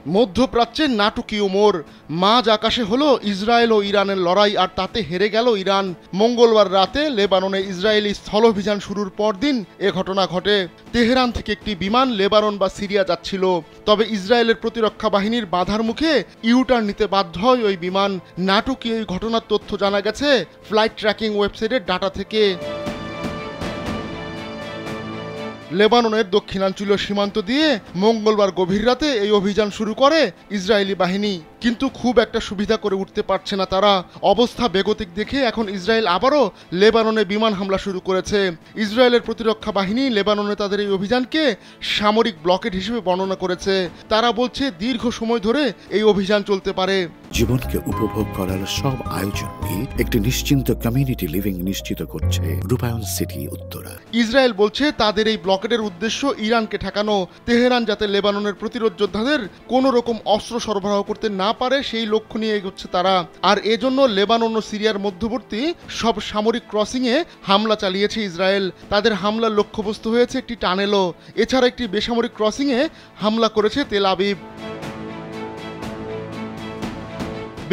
মধ্যপ্রাচ্যের নাটকীয় মোড়, মাঝ আকাশে হলো ইসরায়েল ও ইরানের লড়াই, আর তাতে হেরে গেল ইরান। মঙ্গলবার রাতে লেবাননে ইসরায়েলি স্থলাভিযান শুরুর পরদিন এ ঘটনা ঘটে। তেহরান থেকে একটি বিমান লেবানন বা সিরিয়া যাচ্ছিল, তবে ইসরায়েলের প্রতিরক্ষা বাহিনীর বাধার মুখে ইউটার্ন নিতে বাধ্য হয় ওই বিমান। নাটকীয় এই ঘটনার তথ্য জানা গেছে ফ্লাইট ট্র্যাকিং ওয়েবসাইটের ডাটা থেকে। লেবাননের দক্ষিণাঞ্চলীয় সীমান্ত দিয়ে মঙ্গলবার গভীর রাতে এই অভিযান শুরু করে ইসরায়েলি বাহিনী, কিন্তু খুব একটা সুবিধা করে উঠতে পারছে না তারা। অবস্থা বেগতিক দেখে এখন ইসরায়েল আবারও লেবাননে বিমান হামলা শুরু করেছে। ইসরায়েলের প্রতিরক্ষা বাহিনী লেবাননে তাদের এই অভিযানকে সামরিক ব্লকেড হিসেবে বর্ণনা করেছে। তারা বলছে দীর্ঘ সময় ধরে এই অভিযান চলতে পারে। জীবনকে উপভোগ করার সব আয়োজন নিয়ে একটি নিশ্চিন্ত কমিউনিটি লিভিং নিশ্চিত করছে রূপায়ণ সিটি উত্তরা। ইসরায়েল বলছে তাদের এই ব্লকেডের উদ্দেশ্য ইরানকে ঠেকানো, তেহরান যাতে লেবাননের প্রতিরোধ যোদ্ধাদের কোনো রকম অস্ত্র সরবরাহ করতে না পারে সেই লক্ষ্য নিয়ে এগোচ্ছে তারা। আর এজন্য লেবানন ও সিরিয়ার মধ্যবর্তী সব সামরিক ক্রসিংয়ে হামলা চালিয়েছে ইসরায়েল। তাদের হামলার লক্ষ্যবস্তু হয়েছে একটি টানেলও। এছাড়া একটি বেসামরিক ক্রসিংয়ে হামলা করেছে তেল আবিব।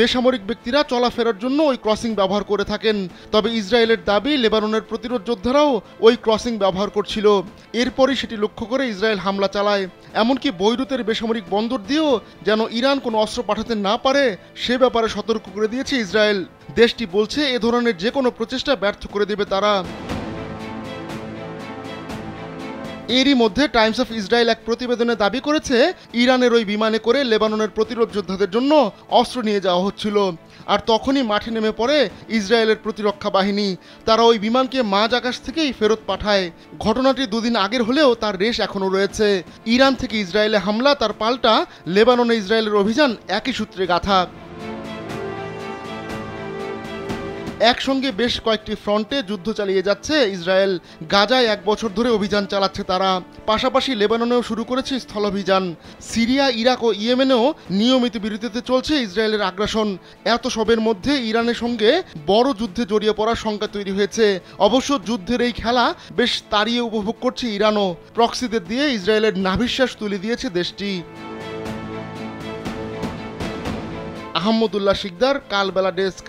বেসামরিক ব্যক্তিরা চলাফেরার জন্য ওই ক্রসিং ব্যবহার করে থাকেন, তবে ইসরায়েলের দাবি লেবাননের প্রতিরোধ যোদ্ধারাও ওই ক্রসিং ব্যবহার করছিল। এরপরই সেটি লক্ষ্য করে ইসরায়েল হামলা চালায়। এমনকি বৈরুতের বেসামরিক বন্দর দিয়েও যেন ইরান কোনো অস্ত্র পাঠাতে না পারে সে ব্যাপারে সতর্ক করে দিয়েছে ইসরায়েল। দেশটি বলছে এ ধরনের যে কোনো প্রচেষ্টা ব্যর্থ করে দেবে তারা। এরই মধ্যে টাইমস অফ ইসরায়েল এক প্রতিবেদনে দাবি করেছে ইরানের ওই বিমানে করে লেবাননের প্রতিরোধ যোদ্ধাদের জন্য অস্ত্র নিয়ে যাওয়া হচ্ছিল। আর তখনই মাঠে নেমে পড়ে ইসরায়েলের প্রতিরক্ষা বাহিনী। তারা ওই বিমানকে মাঝ আকাশ থেকেই ফেরত পাঠায়। ঘটনাটি দুদিন আগের হলেও তার রেশ এখনও রয়েছে। ইরান থেকে ইসরায়েলে হামলা, তার পাল্টা লেবাননে ইসরায়েলের অভিযান একই সূত্রে গাঁথা। একসঙ্গে বেশ কয়েকটি ফ্রন্টে যুদ্ধ চালিয়ে যাচ্ছে ইসরায়েল। গাজায় 1 বছর ধরে অভিযান চালাচ্ছে তারা, পাশাপাশি লেবাননেও শুরু করেছে স্থলাভিযান। সিরিয়া, ইরাক ও ইয়েমেনেও নিয়মিত বিরতিতে চলছে ইসরায়েলের আগ্রাসন। এত সবের মধ্যে ইরানের সঙ্গে বড় যুদ্ধে জড়িয়ে পড়ার শঙ্কা তৈরি হয়েছে। অবশ্য যুদ্ধের এই খেলা বেশ তাড়িয়ে উপভোগ করছে ইরানও। প্রক্সিদের দিয়ে ইসরায়েলের নাভিশ্বাস তুলে দিয়েছে দেশটি। আহমদুল্লাহ শিকদার, কালবেলা ডেস্ক।